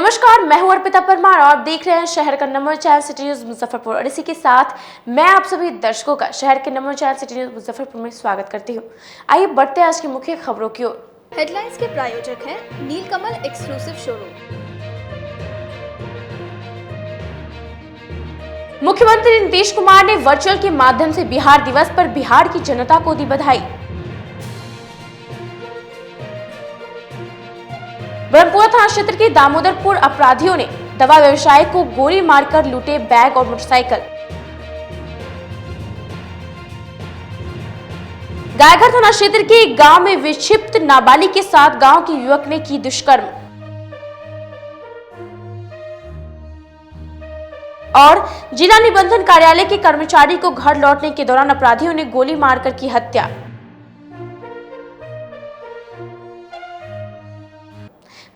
नमस्कार, मैं हूं अर्पिता परमार और आप देख रहे हैं शहर का नंबर 4 सिटी न्यूज मुजफ्फरपुर। और इसी के साथ मैं आप सभी दर्शकों का शहर के नंबर 4 सिटी न्यूज मुजफ्फरपुर में स्वागत करती हूं। आइए बढ़ते हैं आज की मुख्य खबरों की ओर। हेडलाइंस के प्रायोजक हैं नीलकमल एक्सक्लूसिव शोरूम। मुख्यमंत्री नीतीश कुमार ने वर्चुअल के माध्यम से बिहार दिवस पर बिहार की जनता को दी बधाई। ब्रह्मपुरा थाना क्षेत्र के दामोदरपुर अपराधियों ने दवा व्यवसायी को गोली मारकर लूटे बैग और मोटरसाइकिल। गायघर थाना क्षेत्र के गांव में विक्षिप्त नाबालिग के साथ गांव के युवक ने की दुष्कर्म। और जिला निबंधन कार्यालय के कर्मचारी को घर लौटने के दौरान अपराधियों ने गोली मारकर की हत्या।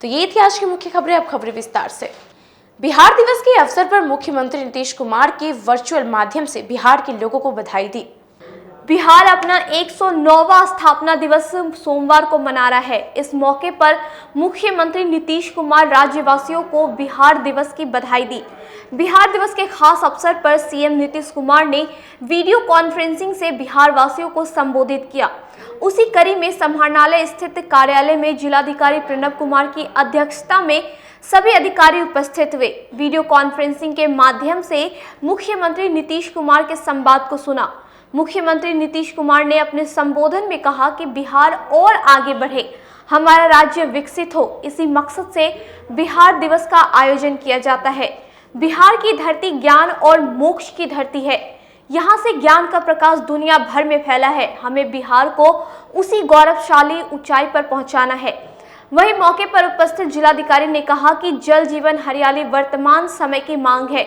तो ये थी आज की मुख्य खबरें। अब खबरें विस्तार से। बिहार दिवस के अवसर पर मुख्यमंत्री नीतीश कुमार के वर्चुअल माध्यम से बिहार के लोगों को बधाई दी। बिहार अपना 109वां स्थापना दिवस सोमवार को मना रहा है। इस मौके पर मुख्यमंत्री नीतीश कुमार राज्यवासियों को बिहार दिवस की बधाई दी। बिहार दिवस के खास अवसर पर सीएम नीतीश कुमार ने वीडियो कॉन्फ्रेंसिंग से बिहार वासियों को संबोधित किया। उसी कड़ी में समाहरणालय स्थित कार्यालय में जिलाधिकारी प्रणव कुमार की अध्यक्षता में सभी अधिकारी उपस्थित हुए। वीडियो कॉन्फ्रेंसिंग के माध्यम से मुख्यमंत्री नीतीश कुमार के संवाद को सुना। मुख्यमंत्री नीतीश कुमार ने अपने संबोधन में कहा कि बिहार और आगे बढ़े, हमारा राज्य विकसित हो, इसी मकसद से बिहार दिवस का आयोजन किया जाता है। बिहार की धरती ज्ञान और मोक्ष की धरती है। यहाँ से ज्ञान का प्रकाश दुनिया भर में फैला है। हमें बिहार को उसी गौरवशाली ऊंचाई पर पहुंचाना है। वहीं मौके पर उपस्थित जिलाधिकारी ने कहा कि जल जीवन हरियाली वर्तमान समय की मांग है।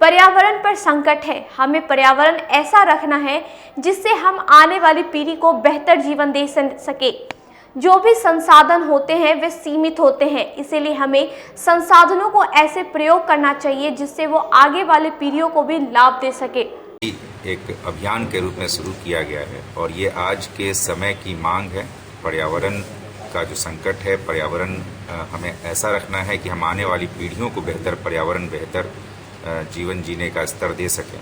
पर्यावरण पर संकट है। हमें पर्यावरण ऐसा रखना है जिससे हम आने वाली पीढ़ी को बेहतर जीवन दे सके। जो भी संसाधन होते हैं वे सीमित होते हैं, इसीलिए हमें संसाधनों को ऐसे प्रयोग करना चाहिए जिससे वो आगे वाली पीढ़ियों को भी लाभ दे सके। एक अभियान के रूप में शुरू किया गया है और ये आज के समय की मांग है। पर्यावरण का जो संकट है, पर्यावरण हमें ऐसा रखना है कि हम आने वाली पीढ़ियों को बेहतर पर्यावरण, बेहतर जीवन जीने का स्तर दे सकें।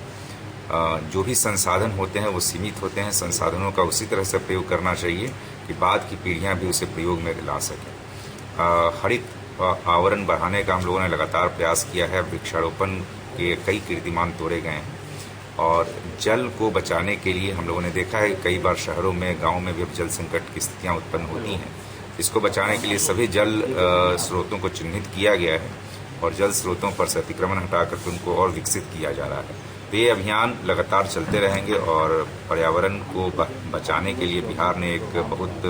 जो भी संसाधन होते हैं वो सीमित होते हैं। संसाधनों का उसी तरह से प्रयोग करना चाहिए कि बाद की पीढ़ियां भी उसे प्रयोग में ला सकें। हरित आवरण बढ़ाने का हम लोगों ने लगातार प्रयास किया है। वृक्षारोपण के कई कीर्तिमान तोड़े गए हैं और जल को बचाने के लिए हम लोगों ने देखा है कई बार शहरों में, गाँव में भी जल संकट की स्थितियाँ उत्पन्न होती हैं। इसको बचाने के लिए सभी जल स्रोतों को चिन्हित किया गया है और जल स्रोतों पर से अतिक्रमण हटाकर उनको और विकसित किया जा रहा है। तो ये अभियान लगातार चलते रहेंगे और पर्यावरण को बचाने के लिए बिहार ने एक बहुत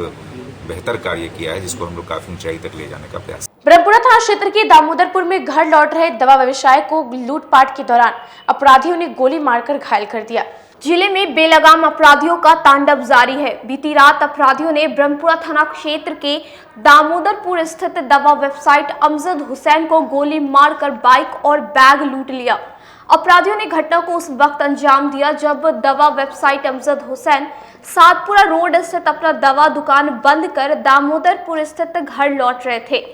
बेहतर कार्य किया है जिसको हम लोग काफी ऊंचाई तक ले जाने का प्रयास। ब्रह्मपुरा थाना क्षेत्र के दामोदरपुर में घर लौट रहे दवा व्यवसायी को लूटपाट के दौरान अपराधियों ने गोली मारकर घायल कर दिया। जिले में बेलगाम अपराधियों का तांडव जारी है। बीती रात अपराधियों ने ब्रह्मपुरा थाना क्षेत्र के दामोदरपुर स्थित दवा वेबसाइट अमजद हुसैन को गोली मारकर बाइक और बैग लूट लिया। अपराधियों ने घटना को उस वक्त अंजाम दिया जब दवा वेबसाइट अमजद हुसैन सातपुरा रोड स्थित अपना दवा दुकान बंद कर दामोदरपुर स्थित घर लौट रहे थे।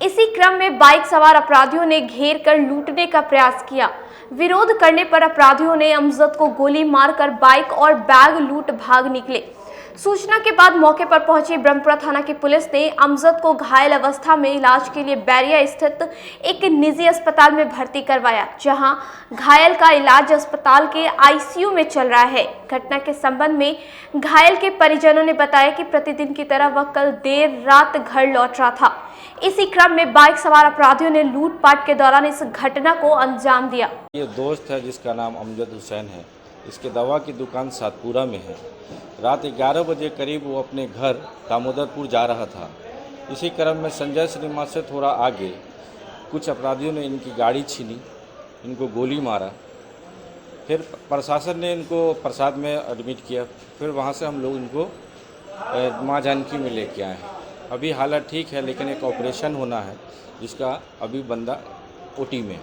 इसी क्रम में बाइक सवार अपराधियों ने घेर कर लूटने का प्रयास किया। विरोध करने पर अपराधियों ने अमजद को गोली मारकर बाइक और बैग लूट भाग निकले। सूचना के बाद मौके पर पहुंची ब्रह्मपुरा थाना की पुलिस ने अमजद को घायल अवस्था में इलाज के लिए बैरिया स्थित एक निजी अस्पताल में भर्ती करवाया, जहां घायल का इलाज अस्पताल के आईसीयू में चल रहा है। घटना के संबंध में घायल के परिजनों ने बताया कि प्रतिदिन की तरह वह कल देर रात घर लौट रहा था। इसी क्रम में बाइक सवार अपराधियों ने लूटपाट के दौरान इस घटना को अंजाम दिया। ये दोस्त है जिसका नाम अमजद हुसैन है। इसके दवा की दुकान सातपुरा में है। रात 11 बजे करीब वो अपने घर दामोदरपुर जा रहा था। इसी क्रम में संजय सिनेमा से थोड़ा आगे कुछ अपराधियों ने इनकी गाड़ी छीनी, इनको गोली मारा। फिर प्रशासन ने इनको प्रसाद में एडमिट किया। फिर वहाँ से हम लोग इनको माँ जानकी में लेके आए हैं। अभी हालत ठीक है, लेकिन एक ऑपरेशन होना है जिसका अभी बंदा ओटी में है।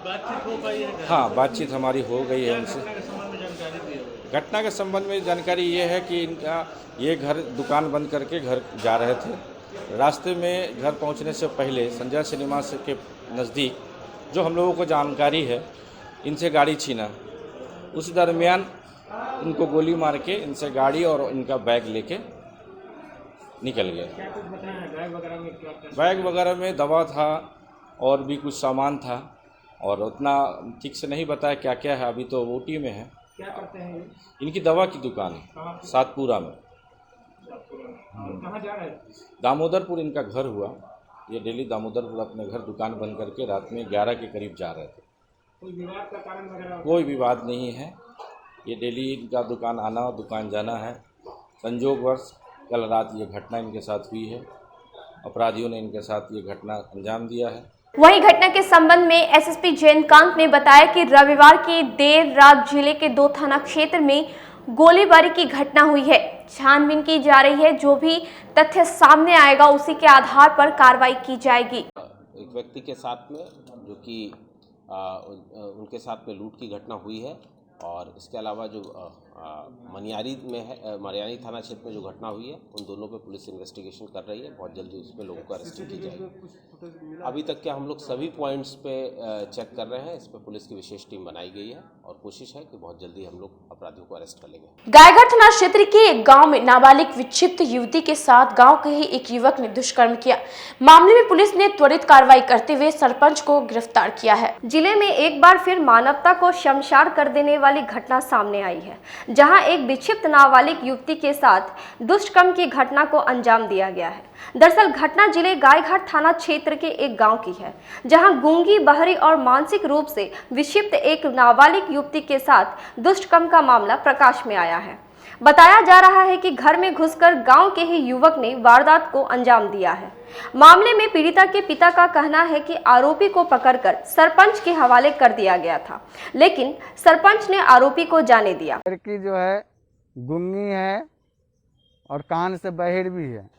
बातचीत हो पाई है? हाँ, बातचीत हमारी हो गई है उनसे। घटना के संबंध में जानकारी ये है कि इनका ये घर दुकान बंद करके घर जा रहे थे रास्ते में घर पहुंचने से पहले संजय सिनेमा से के नज़दीक जो हम लोगों को जानकारी है इनसे गाड़ी छीना। उस दरमियान इनको गोली मार के इनसे गाड़ी और इनका बैग लेके निकल गए। बैग वगैरह में दवा था और भी कुछ सामान था और उतना ठीक से नहीं बताया क्या क्या है, अभी तो ओटी में है। क्या करते हैं ये? इनकी दवा की दुकान है सातपुरा में। कहाँ जा रहे हैं? दामोदरपुर इनका घर हुआ। ये डेली दामोदरपुर अपने घर दुकान बंद करके रात में 11 के करीब जा रहे थे। कोई विवाद का कारण वगैरह? कोई विवाद नहीं है। ये डेली इनका दुकान आना और दुकान जाना है। संयोगवश कल रात ये घटना इनके साथ हुई है। अपराधियों ने इनके साथ ये घटना अंजाम दिया है। वहीं घटना के संबंध में एसएसपी जयंतकांत ने बताया कि रविवार की देर रात जिले के 2 थाना क्षेत्र में गोलीबारी की घटना हुई है। छानबीन की जा रही है, जो भी तथ्य सामने आएगा उसी के आधार पर कार्रवाई की जाएगी। एक व्यक्ति के साथ में जो कि उनके साथ में लूट की घटना हुई है और इसके अलावा जो मनियारी में है, मनियारी थाना क्षेत्र में जो घटना हुई है, उन दोनों पे पुलिस इन्वेस्टिगेशन कर रही है। बहुत जल्दी उस पर लोगों को अरेस्ट की जाएगी। अभी तक के हम लोग सभी पॉइंट्स पे चेक कर रहे हैं। इस पर पुलिस की विशेष टीम बनाई गई है और कोशिश है कि बहुत जल्दी हम लोग अपराधियों को अरेस्ट कर लेंगे। गायघाट थाना क्षेत्र के एक गांव में नाबालिग विक्षिप्त युवती के साथ गांव के ही एक युवक ने दुष्कर्म किया। मामले में पुलिस ने त्वरित कार्रवाई करते हुए सरपंच को गिरफ्तार किया है। जिले में एक बार फिर मानवता को शर्मसार कर देने वाली घटना सामने आई है, जहां एक विक्षिप्त नाबालिग युवती के साथ दुष्कर्म की घटना को अंजाम दिया गया है। दरअसल घटना जिले गायघाट थाना क्षेत्र के एक गांव की है, जहां गूंगी, बहरी और मानसिक रूप से विक्षिप्त एक नाबालिग युवती के साथ दुष्कर्म का मामला प्रकाश में आया है। बताया जा रहा है कि घर में घुसकर गांव के ही युवक ने वारदात को अंजाम दिया है। मामले में पीड़िता के पिता का कहना है कि आरोपी को पकड़कर सरपंच के हवाले कर दिया गया था, लेकिन सरपंच ने आरोपी को जाने दिया। लड़की जो है गूंगी है और कान से बहिर भी है,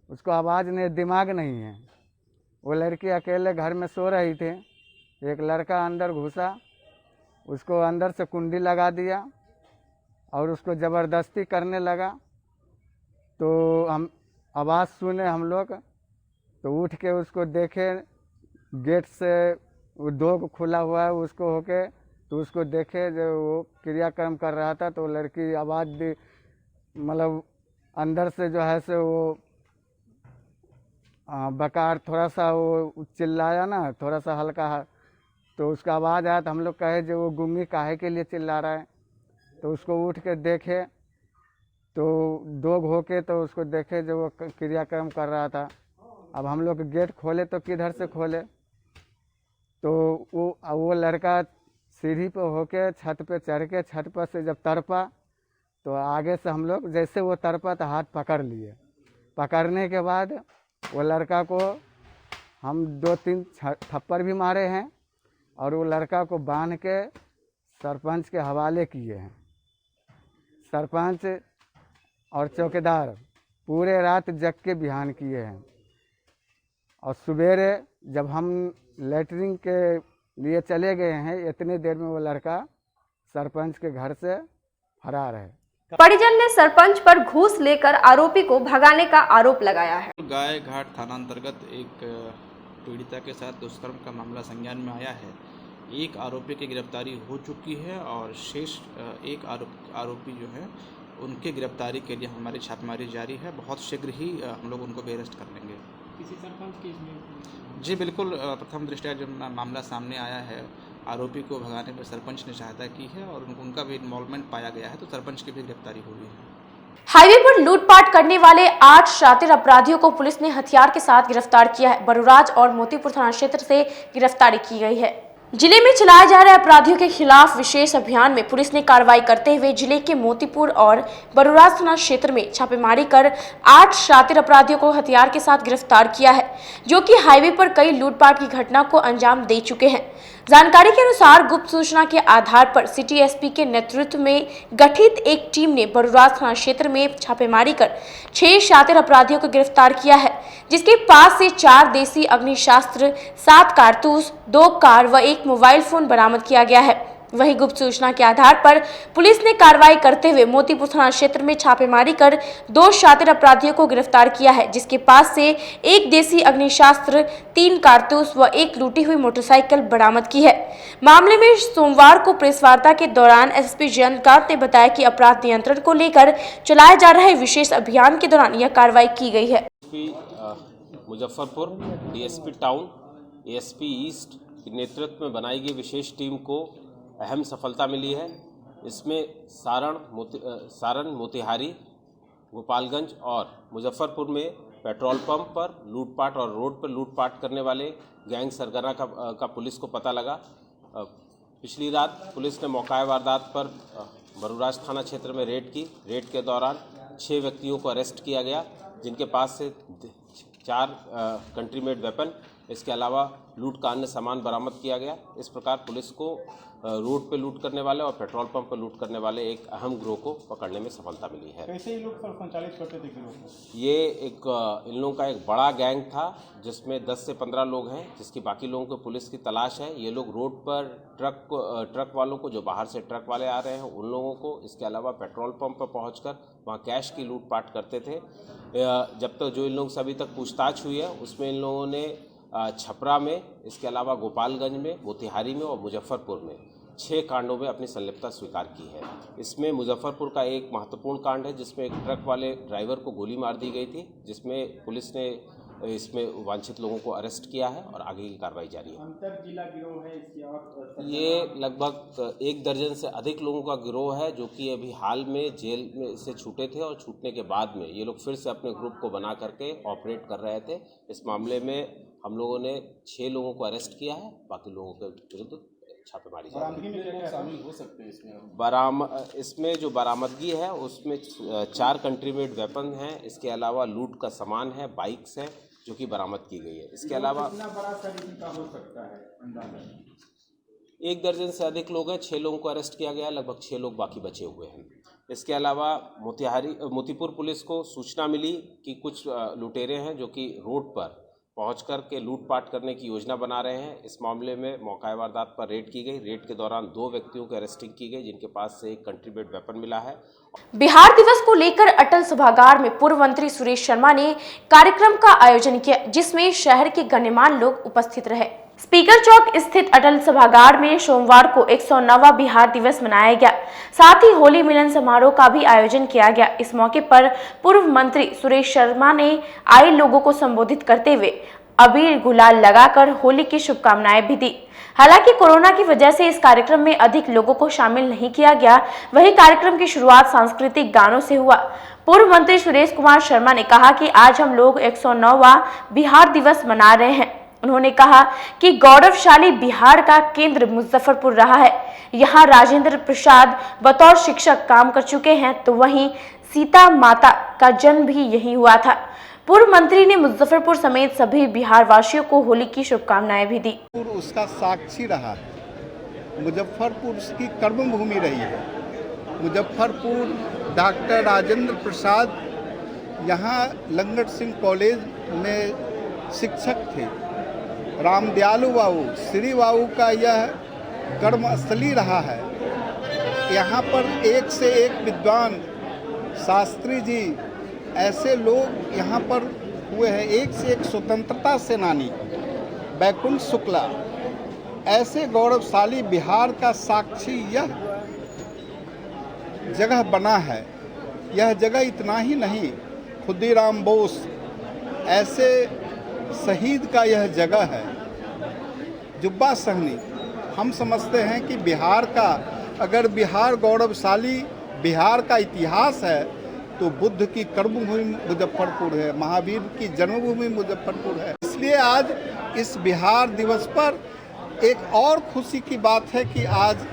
उसको आवाज़ नहीं, दिमाग नहीं है। वो लड़की अकेले घर में सो रही थी। एक लड़का अंदर घुसा, उसको अंदर से कुंडी लगा दिया और उसको ज़बरदस्ती करने लगा। तो हम आवाज़ सुने हम लोग, तो उठ के उसको देखे, गेट से वो डोर खुला हुआ है उसको होके, तो उसको देखे जो वो क्रियाक्रम कर रहा था। तो लड़की आवाज़ दी, मतलब अंदर से जो है से वो बकार थोड़ा सा वो चिल्लाया ना, थोड़ा सा हल्का, तो उसका आवाज़ आया। तो हम लोग कहे जो वो गूंगी काहे के लिए चिल्ला रहा है। तो उसको उठ के देखे तो डोग होके, तो उसको देखे जो वो क्रियाक्रम कर रहा था। अब हम लोग गेट खोले तो किधर से खोले, तो वो लड़का सीढ़ी पे होके छत पे चढ़ के, छत पर से जब तड़पा तो आगे से हम लोग जैसे वो तड़पा तो हाथ पकड़ लिए। पकड़ने के बाद वो लड़का को हम 2-3 थप्पड़ भी मारे हैं और वो लड़का को बांध के सरपंच के हवाले किए हैं। सरपंच और चौकीदार पूरे रात जग के बिहान किए हैं और सवेरे जब हम लैटरिन के लिए चले गए हैं, इतने देर में वो लड़का सरपंच के घर से फरार है। परिजन ने सरपंच पर घूस लेकर आरोपी को भगाने का आरोप लगाया है। गायघाट थाना अंतर्गत एक पीड़िता के साथ दुष्कर्म का मामला संज्ञान में आया है। एक आरोपी की गिरफ्तारी हो चुकी है और शेष एक आरोपी जो है उनके गिरफ्तारी के लिए हमारी छापेमारी जारी है। बहुत शीघ्र ही हम लोग उनको भी अरेस्ट कर लेंगे। किसी सरपंच की इसमें? जी बिल्कुल, प्रथम दृष्टया जब मामला सामने आया है, आरोपी को भगाने में सरपंच ने सहायता की है और उनका भी इन्वॉल्वमेंट पाया गया है, तो सरपंच की भी गिरफ्तारी हुई है। हाईवे पर लूटपाट करने वाले 8 शातिर अपराधियों को पुलिस ने हथियार के साथ गिरफ्तार किया है। बरुराज और मोतीपुर थाना क्षेत्र से गिरफ्तारी की गई है। जिले में चलाए जा रहे अपराधियों के खिलाफ विशेष अभियान में पुलिस ने कार्रवाई करते हुए जिले के मोतीपुर और बरुराज थाना क्षेत्र में छापेमारी कर 8 शातिर अपराधियों को हथियार के साथ गिरफ्तार किया है, जो कि हाईवे पर कई लूटपाट की घटना को अंजाम दे चुके हैं। जानकारी के अनुसार गुप्त सूचना के आधार पर सिटी एसपी के नेतृत्व में गठित एक टीम ने बरुराज थाना क्षेत्र में छापेमारी कर 6 शातिर अपराधियों को गिरफ्तार किया है, जिसके पास से 4 देसी अग्निशास्त्र, 7 कारतूस, 2 कार व 1 मोबाइल फोन बरामद किया गया है। वहीं गुप्त सूचना के आधार पर पुलिस ने कार्रवाई करते हुए मोतीपुर थाना क्षेत्र में छापेमारी कर 2 शातिर अपराधियों को गिरफ्तार किया है, जिसके पास से 1 देसी अग्निशास्त्र, 3 कारतूस व 1 लूटी हुई मोटरसाइकिल बरामद की है। मामले में सोमवार को प्रेस वार्ता के दौरान एसपी जयंतकांत ने बताया कि अपराध नियंत्रण को लेकर चलाए जा रहे विशेष अभियान के दौरान यह कार्रवाई की गई है। Muzaffarpur, DSP town, ASP east के नेतृत्व में बनाई गई विशेष टीम को अहम सफलता मिली है। इसमें सारण, मोतिहारी, गोपालगंज और मुजफ्फरपुर में पेट्रोल पंप पर लूटपाट और रोड पर लूटपाट करने वाले गैंग सरगना का पुलिस को पता लगा। पिछली रात पुलिस ने मौका वारदात पर बरूराज थाना क्षेत्र में रेड की। रेड के दौरान 6 व्यक्तियों को अरेस्ट किया गया, जिनके पास से 4 कंट्री मेड वेपन, इसके अलावा लूट का अन्य सामान बरामद किया गया। इस प्रकार पुलिस को रोड पे लूट करने वाले और पेट्रोल पंप पर लूट करने वाले एक अहम गिरोह को पकड़ने में सफलता मिली है। कैसे ये लोग संचालित करते थे गिरोह को? ये इन लोगों का एक बड़ा गैंग था, जिसमें 10 से 15 लोग हैं, जिसकी बाकी लोगों को पुलिस की तलाश है। ये लोग रोड पर ट्रक वालों को, जो बाहर से ट्रक वाले आ रहे हैं, उन लोगों को, इसके अलावा पेट्रोल पंप पर पहुंचकर वहां कैश की लूटपाट करते थे। जब तक जो इन लोगों से अभी तक पूछताछ हुई है, उसमें इन लोगों ने छपरा में, इसके अलावा गोपालगंज में, मोतिहारी में और मुजफ्फरपुर में 6 कांडों में अपनी संलिप्तता स्वीकार की है। इसमें मुजफ्फरपुर का एक महत्वपूर्ण कांड है, जिसमें एक ट्रक वाले ड्राइवर को गोली मार दी गई थी, जिसमें पुलिस ने इसमें वांछित लोगों को अरेस्ट किया है और आगे की कार्रवाई जारी है। अंतर जिला गिरोह है इसकी? ये लगभग 1 दर्जन से अधिक लोगों का गिरोह है, जो कि अभी हाल में जेल में से छूटे थे और छूटने के बाद में ये लोग फिर से अपने ग्रुप को बना करके ऑपरेट कर रहे थे। इस मामले में हम लोगों ने 6 लोगों को अरेस्ट किया है, बाकी लोगों के विरुद्ध छापेमारी शामिल हो सकते हैं इसमें जो बरामदगी है उसमें 4 कंट्री मेड वेपन हैं, इसके अलावा लूट का सामान है, बाइक्स हैं जो कि बरामद की गई है। इसके अलावा कितना बड़ा तरीके का हो सकता है अंदाजा? 1 दर्जन से अधिक लोग हैं, 6 लोगों को अरेस्ट किया गया है, लगभग 6 लोग बाकी बचे हुए हैं। इसके अलावा मोतीपुर पुलिस को सूचना मिली कि कुछ लुटेरे हैं जो कि रोड पर पहुंच कर के लूटपाट करने की योजना बना रहे हैं। इस मामले में मौका वारदात पर रेड की गई। रेड के दौरान 2 व्यक्तियों की अरेस्टिंग की गई, जिनके पास से एक कंट्री मेड वेपन मिला है। बिहार दिवस को लेकर अटल सभागार में पूर्व मंत्री सुरेश शर्मा ने कार्यक्रम का आयोजन किया, जिसमें शहर के गण्यमान्य लोग उपस्थित रहे। स्पीकर चौक स्थित अटल सभागार में सोमवार को 109वां बिहार दिवस मनाया गया। साथ ही होली मिलन समारोह का भी आयोजन किया गया। इस मौके पर पूर्व मंत्री सुरेश शर्मा ने आए लोगों को संबोधित करते हुए अबीर गुलाल लगाकर होली की शुभकामनाएं भी दी। हालांकि कोरोना की वजह से इस कार्यक्रम में अधिक लोगों को शामिल नहीं किया गया। वही कार्यक्रम की शुरुआत सांस्कृतिक गानों से हुआ। पूर्व मंत्री सुरेश कुमार शर्मा ने कहा कि आज हम लोग 109वां बिहार दिवस मना रहे हैं। उन्होंने कहा कि गौरवशाली बिहार का केंद्र मुजफ्फरपुर रहा है। यहाँ राजेंद्र प्रसाद बतौर शिक्षक काम कर चुके हैं, तो वहीं सीता माता का जन्म भी यहीं हुआ था। पूर्व मंत्री ने मुजफ्फरपुर समेत सभी बिहार वासियों को होली की शुभकामनाएं भी दी। उसका साक्षी रहा है, मुजफ्फरपुर उसकी कर्मभूमि रही है। मुजफ्फरपुर डॉक्टर राजेंद्र प्रसाद यहाँ लंगट सिंह कॉलेज में शिक्षक थे। रामदयालु बाबू, श्री बाबू का यह कर्मस्थली रहा है। यहाँ पर एक से एक विद्वान, शास्त्री जी, ऐसे लोग यहाँ पर हुए हैं। एक से एक स्वतंत्रता सेनानी बैकुंठ शुक्ला, ऐसे गौरवशाली बिहार का साक्षी यह जगह बना है। यह जगह इतना ही नहीं, खुदीराम बोस ऐसे शहीद का यह जगह है। जुब्बा सहनी, हम समझते हैं कि बिहार का, अगर बिहार गौरवशाली बिहार का इतिहास है तो बुद्ध की कर्मभूमि मुजफ्फरपुर है, महावीर की जन्मभूमि मुजफ्फरपुर है। इसलिए आज इस बिहार दिवस पर एक और खुशी की बात है कि आज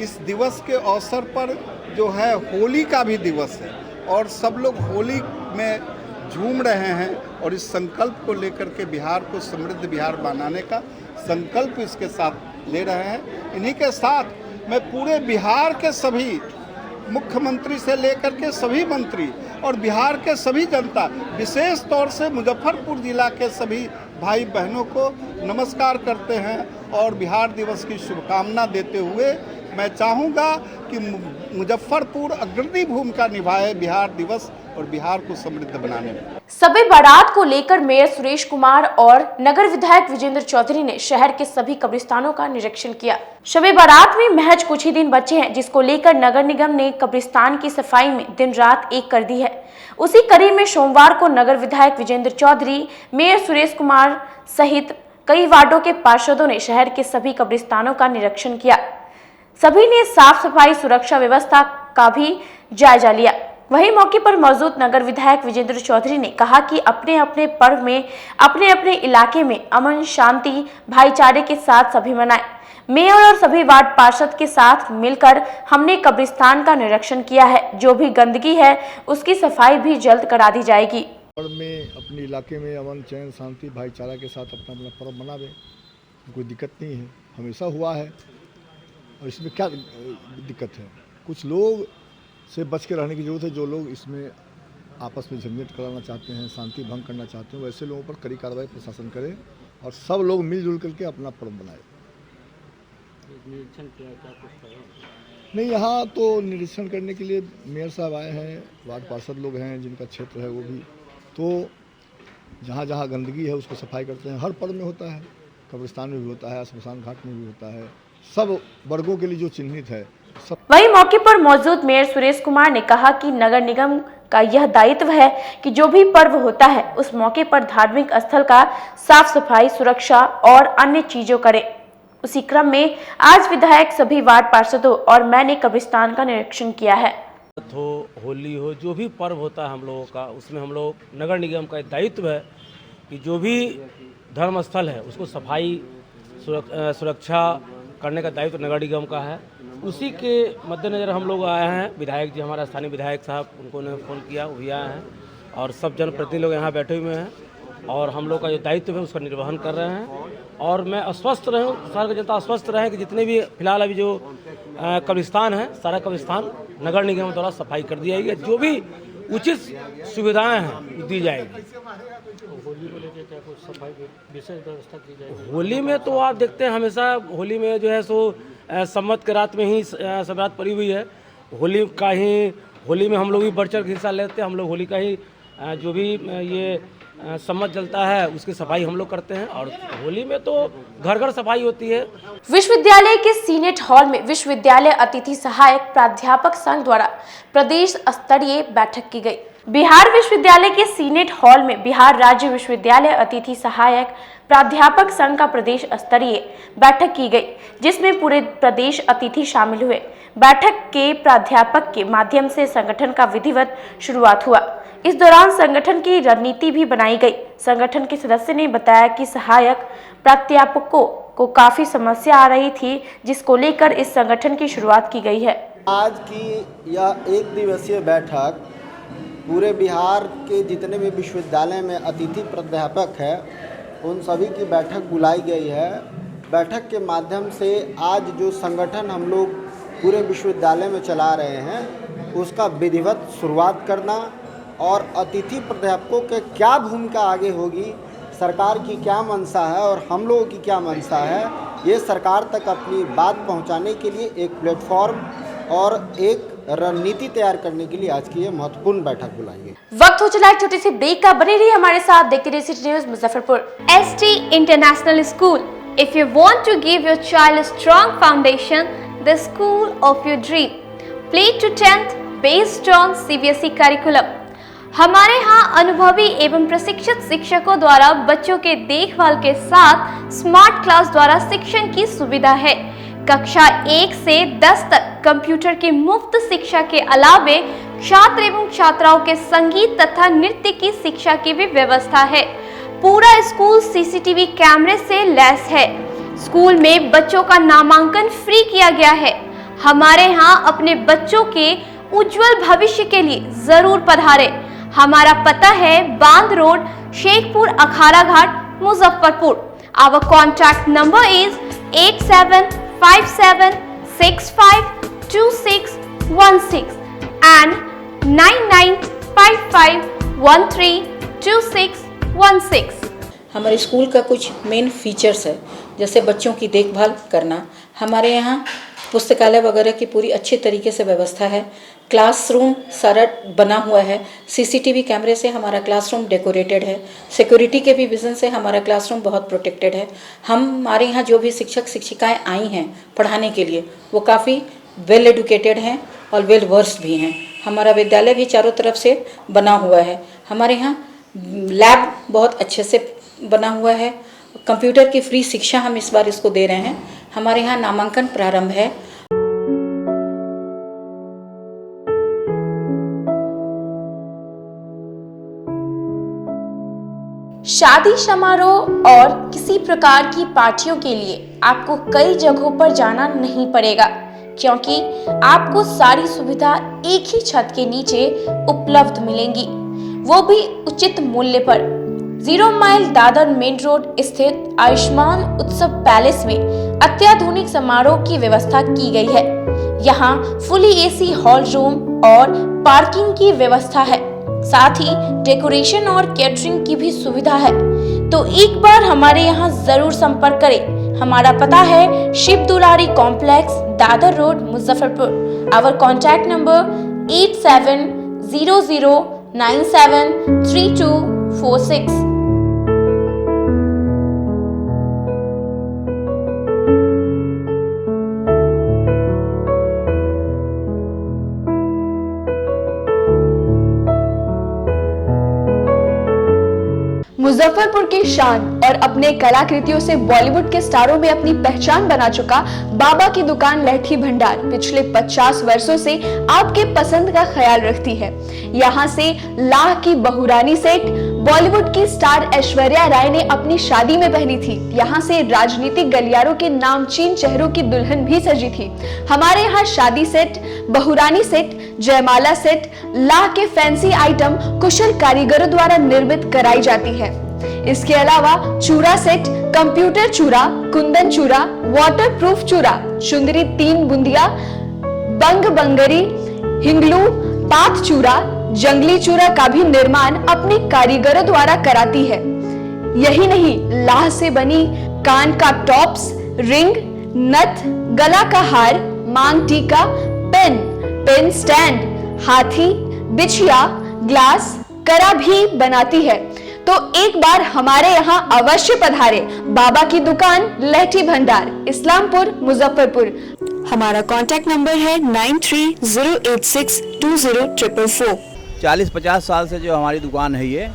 इस दिवस के अवसर पर जो है होली का भी दिवस है और सब लोग होली में झूम रहे हैं और इस संकल्प को लेकर के बिहार को समृद्ध बिहार बनाने का संकल्प इसके साथ ले रहे हैं। इन्हीं के साथ मैं पूरे बिहार के सभी मुख्यमंत्री से लेकर के सभी मंत्री और बिहार के सभी जनता, विशेष तौर से मुजफ्फरपुर जिला के सभी भाई बहनों को नमस्कार करते हैं और बिहार दिवस की शुभकामना देते हुए मैं चाहूँगा कि मुजफ्फरपुर अग्रणी भूमिका निभाए बिहार दिवस और बिहार को समृद्ध बनाने में। शब-ए बारात को लेकर मेयर सुरेश कुमार और नगर विधायक विजेंद्र चौधरी ने शहर के सभी कब्रिस्तानों का निरीक्षण किया। शब-ए बारात में महज कुछ ही दिन बचे हैं, जिसको लेकर नगर निगम ने कब्रिस्तान की सफाई में दिन रात एक कर दी है। उसी कड़ी में सोमवार को नगर विधायक विजेंद्र चौधरी, मेयर सुरेश कुमार सहित कई वार्डों के पार्षदों ने शहर के सभी कब्रिस्तानों का निरीक्षण किया। सभी ने साफ सफाई, सुरक्षा व्यवस्था का भी जायजा लिया। वहीं मौके पर मौजूद नगर विधायक विजेंद्र चौधरी ने कहा कि अपने अपने पर्व में अपने अपने इलाके में अमन, शांति, भाईचारे के साथ सभी मनाएं। मेयर और सभी वार्ड पार्षद के साथ मिलकर हमने कब्रिस्तान का निरीक्षण किया है। जो भी गंदगी है उसकी सफाई भी जल्द करा दी जाएगी। पर्व में अपने इलाके में अमन, चैन, शांति, भाईचारा के साथ अपना अपना पर्व मनावे, कोई दिक्कत नहीं है, हमेशा हुआ है और इसमें क्या दिक्कत है। कुछ लोग से बच के रहने की जरूरत है। जो लोग इसमें आपस में झंझट कराना चाहते हैं, शांति भंग करना चाहते हैं, वैसे लोगों पर कड़ी कार्रवाई प्रशासन करे और सब लोग मिलजुल करके अपना पर्व बनाए। नहीं, यहाँ तो निरीक्षण करने के लिए मेयर साहब आए हैं, वार्ड पार्षद लोग हैं जिनका क्षेत्र है, वो भी तो जहाँ जहाँ गंदगी है उसको सफाई करते हैं। हर पर्व में होता है, कब्रिस्तान में भी होता है, शमशान घाट में भी होता है, सब वर्गों के लिए जो चिन्हित है सब। वहीं मौके पर मौजूद मेयर सुरेश कुमार ने कहा कि नगर निगम का यह दायित्व है कि जो भी पर्व होता है उस मौके पर धार्मिक स्थल का साफ सफाई, सुरक्षा और अन्य चीजों करे। उसी क्रम में आज विधायक, सभी वार्ड पार्षदों और मैंने कब्रिस्तान का निरीक्षण किया है। हो, होली हो, जो भी पर्व होता है हम लोगों का, उसमें हम लोग नगर निगम का दायित्व है कि जो भी धर्म स्थल है उसको सफाई, सुरक्षा करने का दायित्व नगर निगम का है। उसी के मद्देनज़र हम लोग आए हैं। विधायक जी, हमारा स्थानीय विधायक साहब, उनको ने फ़ोन किया, वो भी आए हैं और सब जनप्रतिनिधि लोग यहाँ बैठे हुए हैं और हम लोग का जो दायित्व है उसका निर्वहन कर रहे हैं। और मैं आश्वस्त रहूँ, सारी जनता आश्वस्त रहे कि जितने भी फिलहाल अभी जो कब्रिस्तान है, सारा कब्रिस्तान नगर निगम द्वारा सफाई कर दी जाएगी। जो भी उचित सुविधाएं हैं दी जाएगी। होली को लेकर क्या कुछ सफाई विशेष व्यवस्था की जाएगी? होली में तो आप देखते हैं हमेशा होली में जो है सो सम्मत के रात में ही सवरात पड़ी हुई है। होली में हम लोग भी बढ़ चढ़ के हिस्सा लेते हैं। हम लोग होली का ही जो भी ये सम्मत जलता है उसकी सफाई हम लोग करते हैं और होली में तो घर घर सफाई होती है। विश्वविद्यालय के सीनेट हॉल में विश्वविद्यालय अतिथि सहायक प्राध्यापक संघ द्वारा प्रदेश स्तरीय बैठक की गई। बिहार विश्वविद्यालय के सीनेट हॉल में बिहार राज्य विश्वविद्यालय अतिथि सहायक प्राध्यापक संघ का प्रदेश स्तरीय बैठक की गई, जिसमें पूरे प्रदेश अतिथि शामिल हुए। बैठक के प्राध्यापक के माध्यम से संगठन का विधिवत शुरुआत हुआ। इस दौरान संगठन की रणनीति भी बनाई गई। संगठन के सदस्य ने बताया कि सहायक प्राध्यापकों को काफी समस्या आ रही थी, जिसको लेकर इस संगठन की शुरुआत की गई है। आज की यह एक दिवसीय बैठक पूरे बिहार के जितने भी विश्वविद्यालय में अतिथि प्राध्यापक है उन सभी की बैठक बुलाई गई है। बैठक के माध्यम से आज जो संगठन हम लोग पूरे विश्वविद्यालय में चला रहे हैं उसका विधिवत शुरुआत करना और अतिथि प्राध्यापकों के क्या भूमिका आगे होगी, सरकार की क्या मंशा है और हम लोगों की क्या मंशा है, ये सरकार तक अपनी बात पहुंचाने के लिए एक प्लेटफॉर्म और एक रणनीति तैयार करने के लिए आज की ये महत्वपूर्ण बैठक बुलाई गई। वक्त हो चला एक छोटी सी ब्रेक का। बने रहिए हमारे साथ, देखते रहिए city news Muzaffarpur. ST International School. If you want to give your child a strong foundation, the school of your dream. Play to 10th based on CBSE curriculum. हमारे यहाँ अनुभवी एवं प्रशिक्षित शिक्षकों द्वारा बच्चों के देखभाल के साथ स्मार्ट क्लास द्वारा शिक्षण की सुविधा है। कक्षा 1 से 10 तक कंप्यूटर की मुफ्त शिक्षा के अलावे छात्र एवं छात्राओं के संगीत तथा नृत्य की शिक्षा की भी व्यवस्था है। पूरा स्कूल CCTV कैमरे से लैस है। स्कूल में बच्चों का नामांकन फ्री किया गया है। हमारे यहाँ अपने बच्चों के उज्जवल भविष्य के लिए जरूर पधारें। हमारा पता है बांध road, Shekhpur Akhara Ghat, Muzaffarpur. Our contact number is 8757652616 and 9955132616। हमारे स्कूल का कुछ मेन फीचर्स है जैसे बच्चों की देखभाल करना। हमारे यहाँ पुस्तकालय वगैरह की पूरी अच्छी तरीके से व्यवस्था है। क्लासरूम सारा बना हुआ है, सीसीटीवी कैमरे से हमारा क्लासरूम डेकोरेटेड है। सिक्योरिटी के भी विजन से हमारा क्लासरूम बहुत प्रोटेक्टेड है। हमारे यहाँ जो भी शिक्षक शिक्षिकाएं आई हैं पढ़ाने के लिए वो काफ़ी वेल एडुकेटेड हैं और वेल वर्स्ड भी हैं। हमारा विद्यालय भी चारों तरफ से बना हुआ है। हमारे यहाँ लैब बहुत अच्छे से बना हुआ है। कंप्यूटर की फ्री शिक्षा हम इस बार इसको दे रहे हैं। हमारे यहाँ नामांकन प्रारंभ है। शादी समारोह और किसी प्रकार की पार्टियों के लिए आपको कई जगहों पर जाना नहीं पड़ेगा, क्योंकि आपको सारी सुविधा एक ही छत के नीचे उपलब्ध मिलेंगी, वो भी उचित मूल्य पर। 0 माइल दादर मेन रोड स्थित आयुष्मान उत्सव पैलेस में अत्याधुनिक समारोह की व्यवस्था की गई है। यहाँ फुली एसी हॉल रूम और पार्किंग की व्यवस्था है, साथ ही डेकोरेशन और कैटरिंग की भी सुविधा है। तो एक बार हमारे यहाँ जरूर संपर्क करें। हमारा पता है Shiv Dulari complex, Dadar road, Muzaffarpur. Our contact number 8700973246। Muzaffarpur की शान और अपने कलाकृतियों से बॉलीवुड के स्टारों में अपनी पहचान बना चुका बाबा की दुकान लहठी भंडार पिछले 50 वर्षों से आपके पसंद का ख्याल रखती है। यहाँ से लाह की बहुरानी सेट बॉलीवुड की स्टार ऐश्वर्या राय ने अपनी शादी में पहनी थी। यहाँ से राजनीतिक गलियारों के नामचीन चेहरों की दुल्हन भी सजी थी। हमारे यहाँ शादी सेट, बहुरानी सेट, जयमाला सेट, लाह के फैंसी आइटम कुशल कारीगरों द्वारा निर्मित कराई जाती है। इसके अलावा चूड़ा सेट, कंप्यूटर चूड़ा, कुंदन चूड़ा, वाटरप्रूफ चूड़ा, चुंदरी 3 बुंदिया, बंग बंगरी, हिंगलू, पात चूड़ा, जंगली चूड़ा का भी निर्माण अपने कारीगरों द्वारा कराती है। यही नहीं, लाह से बनी कान का टॉप्स, रिंग, नथ, गला का हार, मांग टीका, पेन स्टैंड, हाथी, बिछिया, ग्लास, करा भी बनाती है। तो एक बार हमारे यहाँ अवश्य पधारे। बाबा की दुकान लहठी भंडार, इस्लामपुर, मुजफ्फरपुर। हमारा कांटेक्ट नंबर है 9308620444। 40-50 साल से जो हमारी दुकान है ये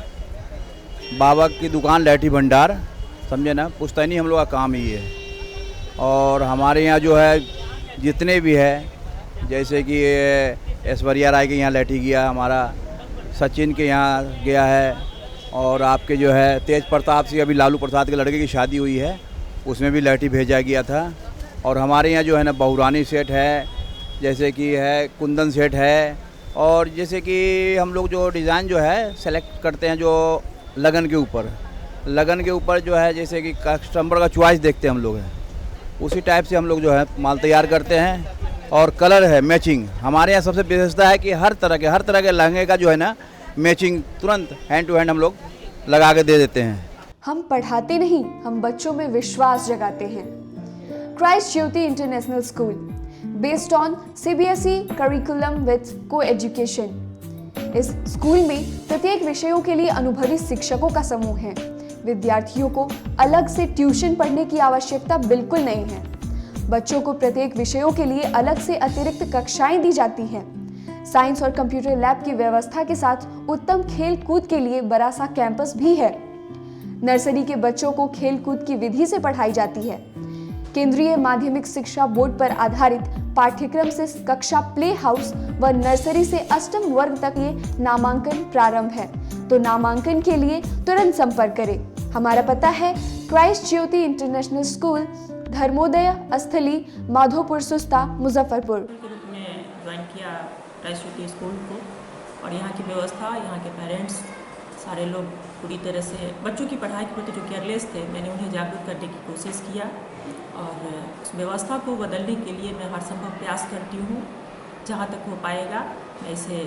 बाबा की दुकान लहठी भंडार, समझे ना, पुश्तैनी हम लोग का काम ही है। और हमारे यहाँ जो है जितने भी है, जैसे कि ऐश्वर्या राय के यहाँ लहठी गया, हमारा सचिन के यहाँ गया है, और आपके जो है तेज प्रताप सिंह, अभी लालू प्रसाद के लड़के की शादी हुई है, उसमें भी लहठी भेजा गया था। और हमारे यहाँ जो है ना बहुरानी सेट है, जैसे कि है कुंदन सेट है, और जैसे कि हम लोग जो डिज़ाइन जो है सेलेक्ट करते हैं जो लगन के ऊपर जो है, जैसे कि कस्टमर का चॉइस देखते हैं हम लोग हैं, उसी टाइप से हम लोग जो है माल तैयार करते हैं। और कलर है मैचिंग। हमारे यहाँ सबसे विशेषता है कि हर तरह के लहंगे का जो है ना मैचिंग तुरंत हैंड टू हैंड हम लोग लगा के दे देते हैं। हम पढ़ाते नहीं, हम बच्चों में विश्वास जगाते हैं। Christ Jyoti international school, based on CBSE curriculum with coeducation. इस स्कूल में प्रत्येक विषयों के लिए अनुभवी शिक्षकों का समूह है। विद्यार्थियों को अलग से ट्यूशन पढ़ने की आवश्यकता बिल्कुल नहीं है। बच्चों को प्रत्येक विषयों के लिए अलग से अतिरिक्त कक्षाएं दी जाती हैं। साइंस और कंप्यूटर लैब की व्यवस्था के साथ उत्तम खेल कूद के लिए बड़ा सा कैंपस भी है। नर्सरी के बच्चों को खेल कूद की विधि से पढ़ाई जाती है। केंद्रीय माध्यमिक शिक्षा बोर्ड पर आधारित पाठ्यक्रम से कक्षा प्ले हाउस व नर्सरी से अष्टम वर्ग तक ये नामांकन प्रारंभ है। तो नामांकन के लिए तुरंत संपर्क करें। हमारा पता है Christ Jyoti international school, Dharmodaya स्थली, माधोपुर सुस्ता, मुजफ्फरपुर। ज्वाइन किया क्राइस्ट ज्योति स्कूल को, और यहाँ की व्यवस्था, यहाँ के पेरेंट्स सारे लोग पूरी तरह से बच्चों की पढ़ाई के प्रति जो केयरलेस थे, मैंने उन्हें जागरूक करने की कोशिश किया और उस व्यवस्था को बदलने के लिए मैं हर संभव प्रयास करती हूँ। जहाँ तक हो पाएगा मैं इसे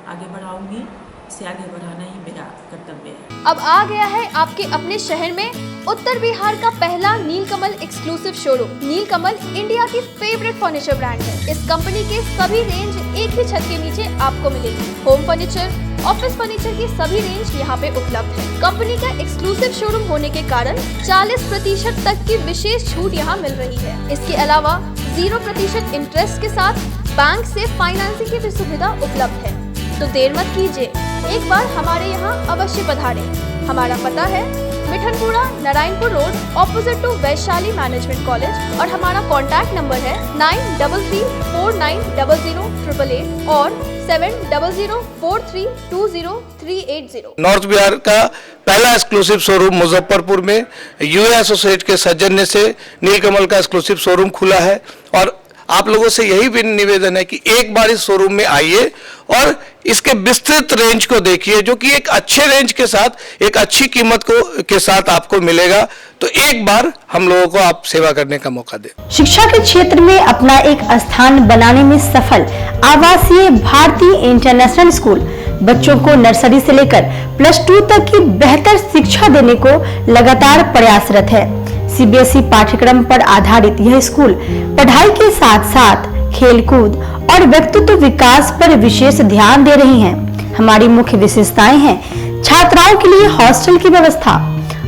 आगे बढ़ाऊँगी इसे आगे बढ़ाना ही मेरा कर्तव्य है। अब आ गया है आपके अपने शहर में उत्तर बिहार का पहला नीलकमल एक्सक्लूसिव शोरूम। नीलकमल इंडिया की फेवरेट फर्नीचर ब्रांड है। इस कंपनी के सभी रेंज एक ही छत के नीचे आपको मिलेगी। होम फर्नीचर, ऑफिस फर्नीचर की सभी रेंज यहाँ पे उपलब्ध है। कंपनी का एक्सक्लूसिव शोरूम होने के कारण 40% तक की विशेष छूट यहाँ मिल रही है। इसके अलावा 0% इंटरेस्ट के साथ बैंक से फाइनेंसिंग की भी सुविधा उपलब्ध है। तो देर मत कीजिए, एक बार हमारे यहाँ अवश्य पधारें। हमारा पता है Mithanpura, Narayanpur road, opposite to Vaishali management college और हमारा कॉन्टैक्ट नंबर है 9334900888 और 7004320380। नॉर्थ बिहार का पहला एक्सक्लूसिव शोरूम मुजफ्फरपुर में यूए एसोसिएट के सौजन्य से नीलकमल का एक्सक्लूसिव शोरूम खुला है और आप लोगों से यही भी निवेदन है कि एक बार इस शोरूम में आइए और इसके विस्तृत रेंज को देखिए, जो कि एक अच्छे रेंज के साथ एक अच्छी कीमत के साथ आपको मिलेगा। तो एक बार हम लोगों को आप सेवा करने का मौका दें। शिक्षा के क्षेत्र में अपना एक स्थान बनाने में सफल आवासीय भारती इंटरनेशनल स्कूल बच्चों को नर्सरी से लेकर +2 तक की बेहतर शिक्षा देने को लगातार प्रयासरत है। सीबीएसई पाठ्यक्रम पर आधारित यह स्कूल पढ़ाई के साथ साथ खेलकूद और व्यक्तित्व विकास पर विशेष ध्यान दे रही हैं। हमारी मुख्य विशेषताएं हैं छात्राओं के लिए हॉस्टल की व्यवस्था,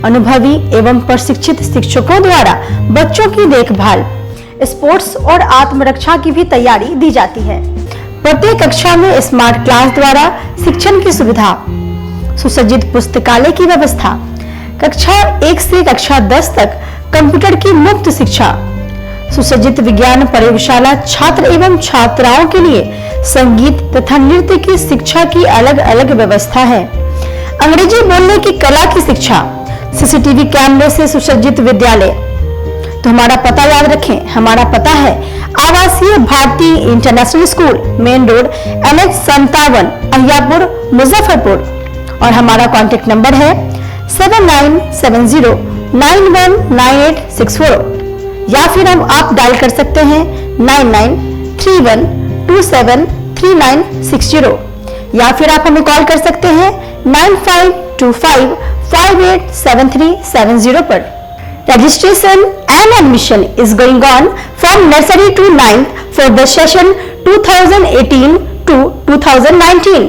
अनुभवी एवं प्रशिक्षित शिक्षकों द्वारा बच्चों की देखभाल, स्पोर्ट्स और आत्मरक्षा की भी तैयारी दी जाती है। प्रत्येक कक्षा में स्मार्ट क्लास द्वारा शिक्षण की सुविधा, सुसज्जित पुस्तकालय की व्यवस्था, कक्षा 1 से कक्षा 10 तक कंप्यूटर की मुफ्त शिक्षा, सुसज्जित विज्ञान प्रयोगशाला, छात्र एवं छात्राओं के लिए संगीत तथा नृत्य की शिक्षा की अलग अलग व्यवस्था है। अंग्रेजी बोलने की कला की शिक्षा, सीसीटीवी कैमरे से सुसज्जित विद्यालय। तो हमारा पता याद रखें, हमारा पता है Awasiya Bharati international school, main road NH57, Ahiyapur, Muzaffarpur और हमारा कॉन्टेक्ट नंबर है 7970919864 या फिर आप डायल कर सकते हैं 9931273960 या फिर आप हमें कॉल कर सकते हैं 9525587370 पर। Registration and admission is going on from nursery to 9th for the session 2018 to 2019.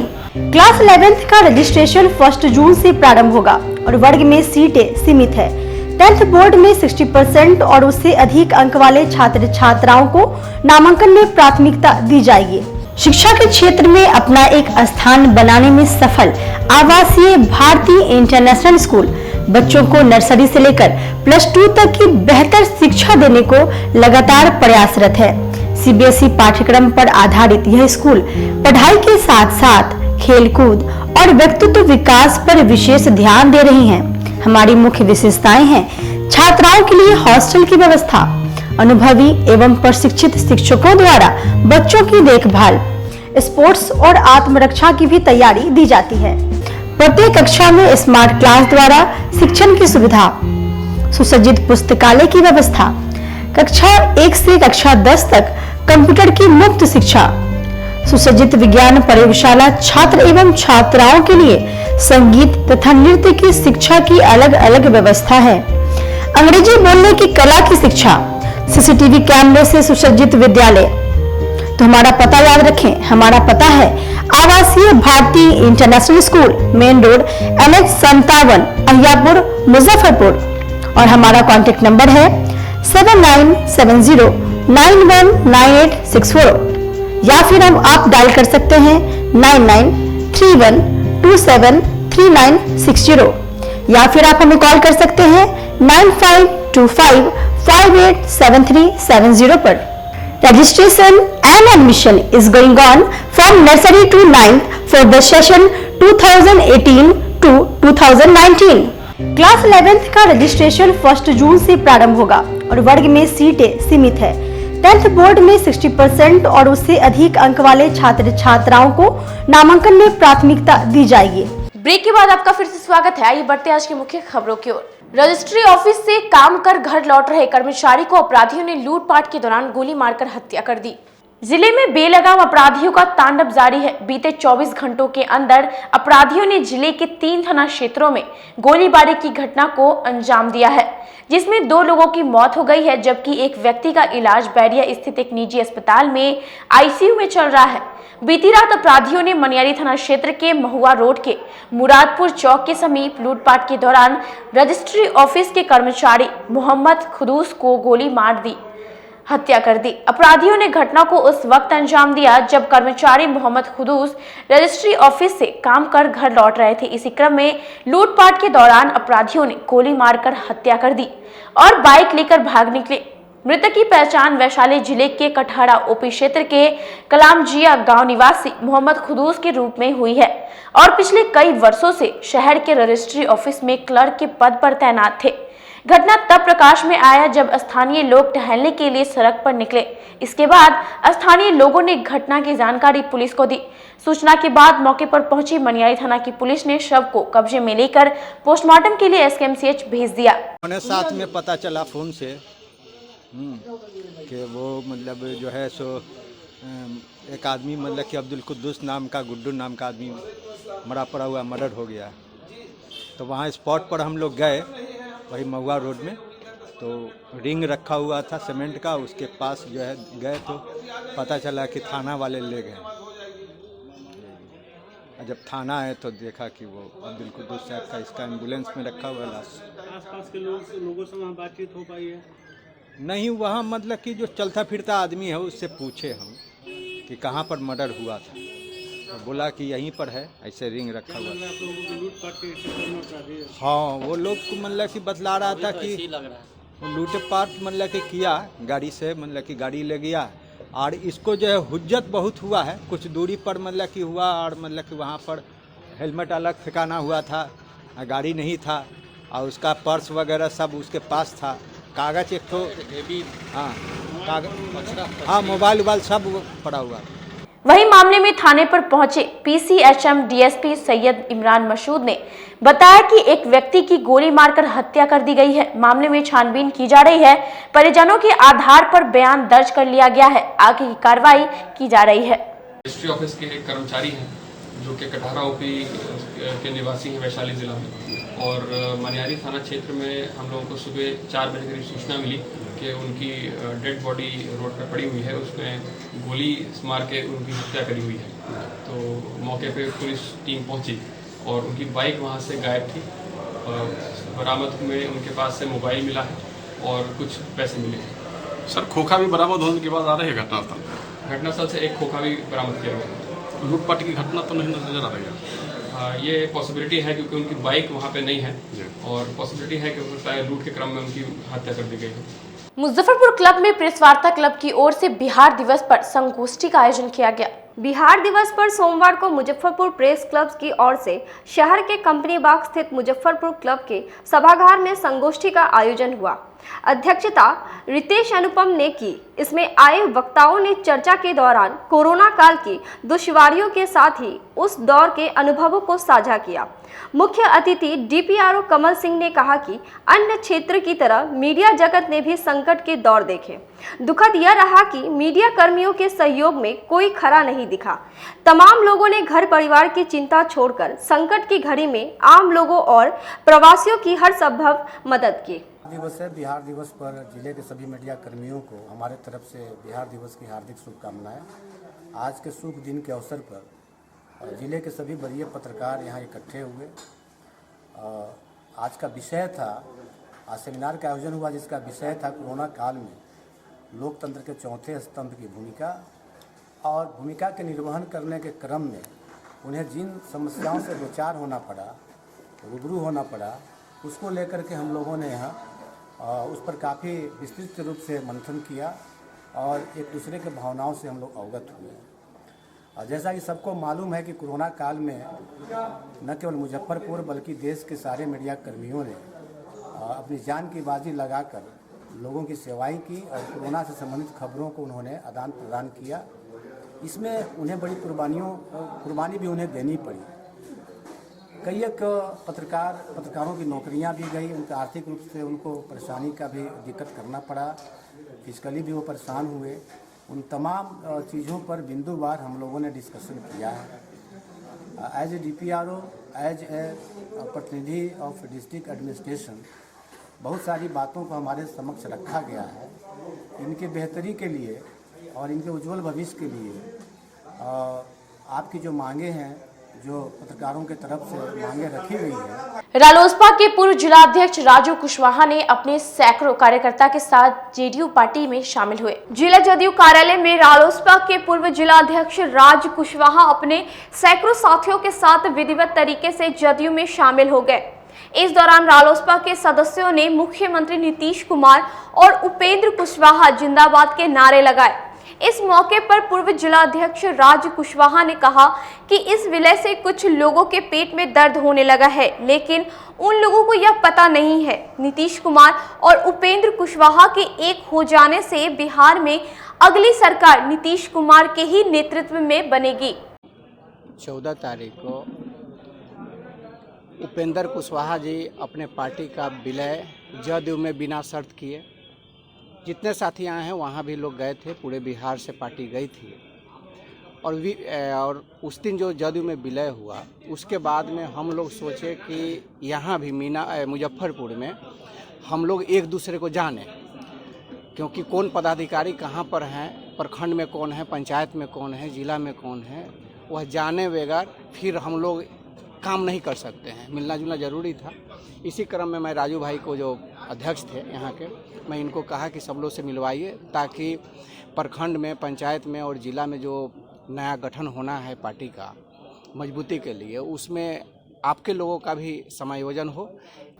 Class 11th का रजिस्ट्रेशन 1 जून से प्रारंभ होगा और वर्ग में सीटें सीमित है। 10th बोर्ड में 60% और उससे अधिक अंक वाले छात्र छात्राओं को नामांकन में प्राथमिकता दी जाएगी। शिक्षा के क्षेत्र में अपना एक स्थान बनाने में सफल आवासीय भारती इंटरनेशनल स्कूल बच्चों को नर्सरी से लेकर +2 तक की बेहतर शिक्षा देने को लगातार प्रयासरत है। सीबीएसई पाठ्यक्रम पर आधारित यह स्कूल पढ़ाई के साथ साथ खेलकूद और व्यक्तित्व विकास पर विशेष ध्यान दे रही हैं। हमारी मुख्य विशेषताएं हैं छात्राओं के लिए हॉस्टल की व्यवस्था, अनुभवी एवं प्रशिक्षित शिक्षकों द्वारा बच्चों की देखभाल, स्पोर्ट्स और आत्मरक्षा की भी तैयारी दी जाती है। प्रत्येक कक्षा में स्मार्ट क्लास द्वारा शिक्षण की सुविधा, सुसज्जित पुस्तकालय की व्यवस्था, कक्षा 1 से कक्षा 10 तक कंप्यूटर की मुफ्त शिक्षा, सुसज्जित विज्ञान प्रयोगशाला, छात्र एवं छात्राओं के लिए संगीत तथा नृत्य की शिक्षा की अलग अलग व्यवस्था है। अंग्रेजी बोलने की कला की शिक्षा, सीसीटीवी कैमरे से सुसज्जित विद्यालय। तो हमारा पता याद रखें, हमारा पता है Awasiya Bharati international school, main road NH57, Ahiyapur, Muzaffarpur और हमारा कॉन्टेक्ट नंबर है 7970919864 या फिर आप डायल कर सकते हैं 9931273960 या फिर आप हमें कॉल कर सकते हैं 9525587370 पर। Registration and admission is going on from nursery to 9th for the session 2018 to 2019. Class 11th का रजिस्ट्रेशन 1 जून से प्रारंभ होगा और वर्ग में सीटें सीमित है। 10th बोर्ड में 60% और उससे अधिक अंक वाले छात्र छात्राओं को नामांकन में प्राथमिकता दी जाएगी। ब्रेक के बाद आपका फिर से स्वागत है। आइए बढ़ते हैं आज की मुख्य खबरों की ओर। रजिस्ट्री ऑफिस से काम कर घर लौट रहे कर्मचारी को अपराधियों ने लूटपाट के दौरान गोली मारकर हत्या कर दी। जिले में बेलगाम अपराधियों का तांडव जारी है। बीते 24 घंटों के अंदर अपराधियों ने जिले के 3 थाना क्षेत्रों में गोलीबारी की घटना को अंजाम दिया है, जिसमें 2 लोगों की मौत हो गई है, जबकि एक व्यक्ति का इलाज बैरिया स्थित एक निजी अस्पताल में आईसीयू में चल रहा है। बीती रात अपराधियों ने मनियारी थाना क्षेत्र के महुआ रोड के मुरादपुर चौक के समीप लूटपाट के दौरान रजिस्ट्री ऑफिस के कर्मचारी मोहम्मद खुदूस को गोली मार दी, हत्या कर दी। अपराधियों ने घटना को उस वक्त अंजाम दिया जब कर्मचारी मोहम्मद खुदूस रजिस्ट्री ऑफिस से काम कर घर लौट रहे थे। इसी क्रम में लूटपाट के दौरान अपराधियों ने गोली मारकर हत्या कर दी और बाइक लेकर भाग निकले। मृतक की पहचान वैशाली जिले के कटहरा ओपी क्षेत्र के कलामजिया गांव निवासी मोहम्मद खुदूस के रूप में हुई है और पिछले कई वर्षों से शहर के रजिस्ट्री ऑफिस में क्लर्क के पद पर तैनात थे। घटना तब प्रकाश में आया जब स्थानीय लोग टहलने के लिए सड़क पर निकले। इसके बाद स्थानीय लोगों ने घटना की जानकारी पुलिस को दी। सूचना के बाद मौके पर पहुंची मनियारी थाना की पुलिस ने शव को कब्जे में लेकर पोस्टमार्टम के लिए एसकेएमसीएच भेज दिया। साथ में पता चला फोन से कि वो मतलब जो है सो एक आदमी मतलब कि अब्दुल कुद्दूस नाम का, गुड्डू नाम का आदमी मरा पड़ा हुआ, मर्डर हो गया। तो वहाँ स्पॉट पर हम लोग गए, वही महुआ रोड में, तो रिंग रखा हुआ था सीमेंट का, उसके पास जो है गए तो पता चला कि थाना वाले ले गए। जब थाना आए तो देखा कि वो अब्दुल कुद्दूस साहब का इसका एम्बुलेंस में रखा हुआ लाश। आसपास के लोगों से वहाँ बातचीत हो पाई है? नहीं, वहाँ मतलब कि जो चलता फिरता आदमी है उससे पूछे हम कि कहाँ पर मर्डर हुआ था, तो बोला कि यहीं पर है, ऐसे रिंग रखा हुआ था। हाँ, वो लोग को मतलब कि बतला रहा था कि लूटपाट मतलब कि किया गाड़ी से, मतलब कि गाड़ी ले गया और इसको जो है हुज्जत बहुत हुआ है, कुछ दूरी पर मतलब कि हुआ और मतलब कि वहाँ पर हेलमेट अलग ठिकाना हुआ था, गाड़ी नहीं था और उसका पर्स वगैरह सब उसके पास था, कागज एक तो हाँ कागज, हाँ मोबाइल वोबाइल सब पड़ा हुआ। वहीं मामले में थाने पर पहुंचे पीसीएचएम डीएसपी सैयद इमरान मसूद ने बताया कि एक व्यक्ति की गोली मारकर हत्या कर दी गई है। मामले में छानबीन की जा रही है। परिजनों के आधार पर बयान दर्ज कर लिया गया है। आगे की कार्रवाई की जा रही है। रजिस्ट्री ऑफिस के एक कर्मचारी हैं जो कि कटहरा ओपी के निवासी हैं वैशाली जिला में, और मनियारी थाना क्षेत्र में हम लोगों को सुबह 4 बजे करीब सूचना मिली कि उनकी डेड बॉडी रोड पर पड़ी हुई है, उसमें गोली मार के उनकी हत्या करी हुई है। तो मौके पे पुलिस टीम पहुंची और उनकी बाइक वहां से गायब थी। बरामद में उनके पास से मोबाइल मिला है और कुछ पैसे मिले हैं। सर, खोखा भी बरामद होने के बाद आ रहे हैं घटनास्थल? घटनास्थल से एक खोखा भी बरामद किया गया। लूटपाट की घटना तो नहीं नजर आ रही है? ये पॉसिबिलिटी है क्योंकि उनकी बाइक वहाँ पे नहीं है और पॉसिबिलिटी है कि शायद लूट के क्रम में उनकी हत्या कर दी गई है। मुजफ्फरपुर क्लब में प्रेस वार्ता क्लब की ओर से बिहार दिवस पर संगोष्ठी का आयोजन किया गया। बिहार दिवस पर सोमवार को मुजफ्फरपुर प्रेस क्लब की ओर से शहर के कंपनी बाग स्थित मुजफ्फरपुर क्लब के सभागार में संगोष्ठी का आयोजन हुआ। अध्यक्षता रितेश अनुपम ने की। इसमें आए वक्ताओं ने चर्चा के दौरान कोरोना काल की दुश्वारियों के साथ ही उस दौर के अनुभवों को साझा किया। मुख्य अतिथि डीपीआरओ कमल सिंह ने कहा कि अन्य क्षेत्र की तरह मीडिया जगत ने भी संकट के दौर देखे। दुखद यह रहा कि मीडिया कर्मियों के सहयोग में कोई खरा नहीं दिखा। तमाम लोगों ने घर परिवार की चिंता छोड़कर संकट की घड़ी में आम लोगों और प्रवासियों की हर संभव मदद की। दिवस है। बिहार दिवस पर जिले के सभी मीडिया कर्मियों को हमारे तरफ से बिहार दिवस की हार्दिक शुभकामनाएं। आज के शुभ दिन के अवसर पर जिले के सभी वरीय पत्रकार यहाँ इकट्ठे हुए। आज का विषय था, आज सेमिनार का आयोजन हुआ जिसका विषय था कोरोना काल में लोकतंत्र के चौथे स्तंभ की भूमिका, और भूमिका के निर्वहन करने के क्रम में उन्हें जिन समस्याओं से दो चार होना पड़ा, रूबरू होना पड़ा, उसको लेकर के हम लोगों ने यहाँ उस पर काफ़ी विस्तृत रूप से मंथन किया और एक दूसरे के भावनाओं से हम लोग अवगत हुए। और जैसा कि सबको मालूम है कि कोरोना काल में न केवल मुजफ्फरपुर बल्कि देश के सारे मीडिया कर्मियों ने अपनी जान की बाजी लगाकर लोगों की सेवाएं की और कोरोना से संबंधित खबरों को उन्होंने आदान प्रदान किया। इसमें उन्हें बड़ी कुर्बानी भी उन्हें देनी पड़ी। कई एक पत्रकारों की नौकरियां भी गई, उनका आर्थिक रूप से उनको परेशानी का भी दिक्कत करना पड़ा, फिजिकली भी वो परेशान हुए। उन तमाम चीज़ों पर बिंदुवार हम लोगों ने डिस्कशन किया है। As a DPRO, as a प्रतिनिधि ऑफ डिस्ट्रिक्ट एडमिनिस्ट्रेशन, बहुत सारी बातों को हमारे समक्ष रखा गया है। इनके बेहतरी के लिए और इनके उज्जवल भविष्य के लिए आपकी जो मांगे हैं, जो पत्रकारों के तरफ से मांगे रखी गई है। रालोसपा के पूर्व जिलाध्यक्ष राजू कुशवाहा ने अपने सैकड़ों कार्यकर्ता के साथ जेडीयू पार्टी में शामिल हुए। जिला जदयू कार्यालय में रालोसपा के पूर्व जिलाध्यक्ष राज कुशवाहा अपने सैकड़ों साथियों के साथ विधिवत तरीके से जदयू में शामिल हो गए। इस दौरान रालोसपा के सदस्यों ने मुख्यमंत्री नीतीश कुमार और उपेंद्र कुशवाहा जिंदाबाद के नारे लगाए। इस मौके पर पूर्व जिलाध्यक्ष राज कुशवाहा ने कहा कि इस विलय से कुछ लोगों के पेट में दर्द होने लगा है, लेकिन उन लोगों को यह पता नहीं है नीतीश कुमार और उपेंद्र कुशवाहा के एक हो जाने से बिहार में अगली सरकार नीतीश कुमार के ही नेतृत्व में बनेगी। 14 तारीख को उपेंद्र कुशवाहा जी अपने पार्टी का विलय जदयू में बिना शर्त किए, जितने साथी आए हैं वहाँ भी लोग गए थे, पूरे बिहार से पार्टी गई थी। और उस दिन जो जदयू में विलय हुआ, उसके बाद में हम लोग सोचे कि यहाँ भी मुजफ्फरपुर में हम लोग एक दूसरे को जाने, क्योंकि कौन पदाधिकारी कहाँ पर हैं, प्रखंड में कौन है, पंचायत में कौन है, जिला में कौन है, वह जाने बगैर फिर हम लोग काम नहीं कर सकते हैं। मिलना जुलना जरूरी था। इसी क्रम में मैं राजू भाई को, जो अध्यक्ष थे यहाँ के, मैं इनको कहा कि सब लोग से मिलवाइए, ताकि प्रखंड में, पंचायत में और जिला में जो नया गठन होना है पार्टी का मजबूती के लिए, उसमें आपके लोगों का भी समायोजन हो।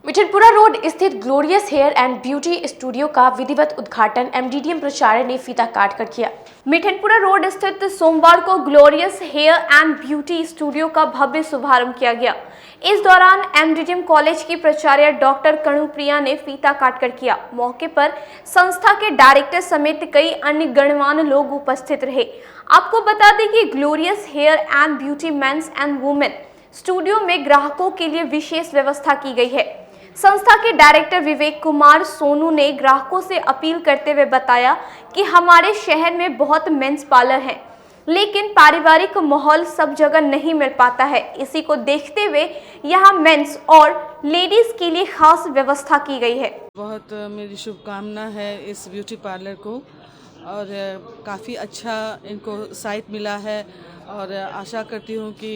मिठनपुरा रोड स्थित glorious hair and beauty studio का विधिवत उद्घाटन MDDM प्राचार्य ने फीता काट कर किया। मिठनपुरा रोड स्थित सोमवार को glorious hair and beauty studio का भव्य शुभारंभ किया गया। इस दौरान MDDM कॉलेज की प्राचार्य डॉक्टर कणुप्रिया ने फीता काटकर किया। मौके पर संस्था के डायरेक्टर समेत कई अन्य गणमान्य लोग उपस्थित रहे। आपको बता दें कि glorious hair and beauty men's and women studio में ग्राहकों के लिए विशेष व्यवस्था की गई है। संस्था के डायरेक्टर विवेक कुमार सोनू ने ग्राहकों से अपील करते हुए बताया कि हमारे शहर में बहुत मेंस पार्लर हैं, लेकिन पारिवारिक माहौल सब जगह नहीं मिल पाता है। इसी को देखते हुए यहाँ मेंस और लेडीज के लिए खास व्यवस्था की गई है। बहुत मेरी शुभकामना है इस ब्यूटी पार्लर को, और काफ़ी अच्छा इनको साइट मिला है, और आशा करती हूँ कि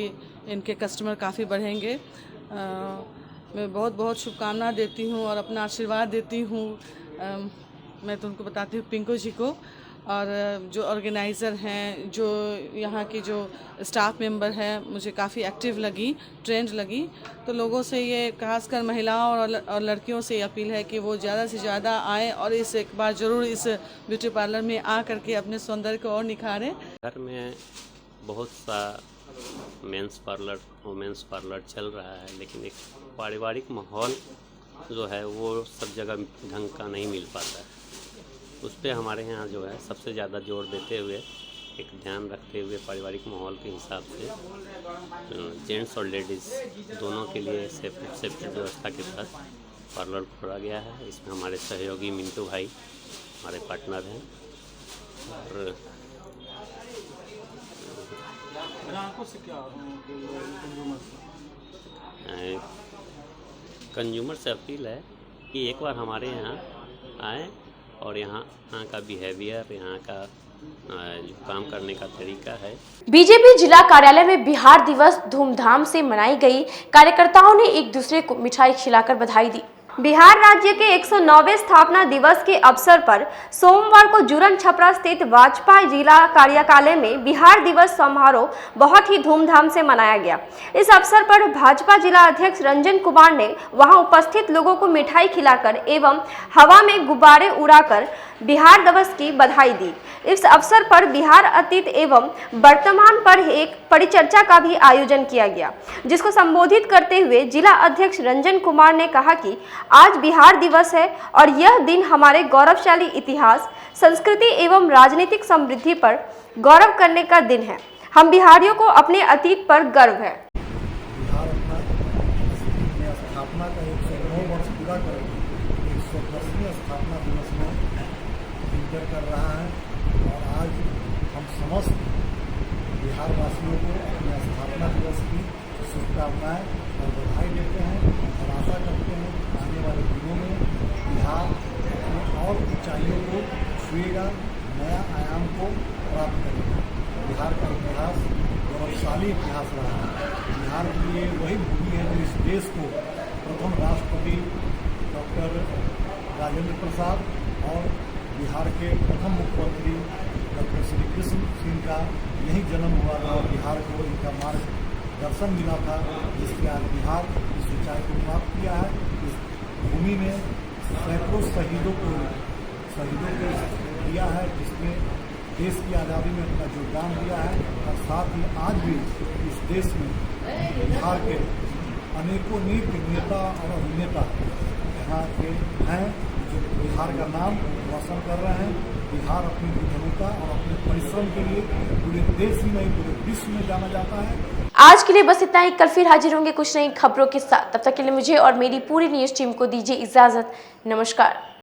इनके कस्टमर काफ़ी बढ़ेंगे। मैं बहुत बहुत शुभकामना देती हूँ और अपना आशीर्वाद देती हूँ। मैं तो उनको बताती हूँ, पिंकू जी को, और जो ऑर्गेनाइज़र हैं, जो यहाँ की जो स्टाफ मेंबर हैं, मुझे काफ़ी एक्टिव लगी, ट्रेंड लगी। तो लोगों से ये, खासकर महिलाओं और लड़कियों से अपील है कि वो ज़्यादा से ज़्यादा आएँ और इस एक बार ज़रूर इस ब्यूटी पार्लर में आ करके अपने सौंदर्य को और निखारें। घर में बहुत सा मेंस पार्लर, वुमेंस पार्लर चल रहा है, लेकिन एक पारिवारिक माहौल जो है वो सब जगह ढंग का नहीं मिल पाता है। उस पर हमारे यहाँ जो है सबसे ज़्यादा जोर देते हुए, एक ध्यान रखते हुए पारिवारिक माहौल के हिसाब से जेंट्स और लेडीज़ दोनों के लिए सेपरेट व्यवस्था के साथ पार्लर खोला गया है। इसमें हमारे सहयोगी मिंटू भाई हमारे पार्टनर हैं। और ग्राहकों से क्या कंज्यूमर से अपील है कि एक बार हमारे यहाँ आए और यहाँ का बिहेवियर, यहाँ का जो काम करने का तरीका है। बीजेपी जिला कार्यालय में बिहार दिवस धूमधाम से मनाई गई। कार्यकर्ताओं ने एक दूसरे को मिठाई खिलाकर बधाई दी। बिहार राज्य के 109वें स्थापना दिवस के अवसर पर सोमवार को जुरन छपरा स्थित भाजपा जिला कार्यालय में बिहार दिवस समारोह बहुत ही धूमधाम से मनाया गया। इस अवसर पर भाजपा जिला अध्यक्ष रंजन कुमार ने वहां उपस्थित लोगों को मिठाई खिलाकर एवं हवा में गुब्बारे उड़ाकर बिहार दिवस की बधाई दी। इस अवसर पर बिहार अतीत एवं वर्तमान पर एक परिचर्चा का भी आयोजन किया गया, जिसको संबोधित करते हुए जिला अध्यक्ष रंजन कुमार ने कहा कि आज बिहार दिवस है और यह दिन हमारे गौरवशाली इतिहास, संस्कृति एवं राजनीतिक समृद्धि पर गौरव करने का दिन है। हम बिहारियों को अपने अतीत पर गर्व है। बिहार अपना स्थापना का 109 वर्ष पूरा कर 110वें स्थापना दिवस में इंटर कर रहा है, और आज समस्त बिहार वासियों को अपने स्थापना दिवस की शुभकामनाएं और बधाई देते हैं और आशा करते हैं कि आने वाले दिनों में बिहार अपने और ऊंचाइयों को छुएगा, नया आयाम को प्राप्त करेगा। बिहार का इतिहास गौरवशाली इतिहास रहा है। बिहार के लिए वही भूमि है जो इस देश को प्रथम राष्ट्रपति डॉक्टर राजेंद्र प्रसाद और बिहार के प्रथम मुख्यमंत्री डॉक्टर श्री कृष्ण सिंह का यही जन्म हुआ था और बिहार को इनका मार्गदर्शन मिला था, जिसके आज बिहार इस ऊंचाई को प्राप्त किया है। इस भूमि में सैकड़ों शहीदों को दिया है, जिसने देश की आज़ादी में अपना योगदान दिया है और साथ ही आज भी इस देश में बिहार के अनेकों नेता और अभिनेता यहाँ के हैं जो बिहार का नाम रोशन कर रहे हैं। बिहार अपनी विभिन्नता और अपने परिश्रम के लिए पूरे देश ही नहीं पूरे विश्व में जाना जाता है। आज के लिए बस इतना ही। कल फिर हाजिर होंगे कुछ नई खबरों के साथ। तब तक के लिए मुझे और मेरी पूरी न्यूज़ टीम को दीजिए इजाजत। नमस्कार।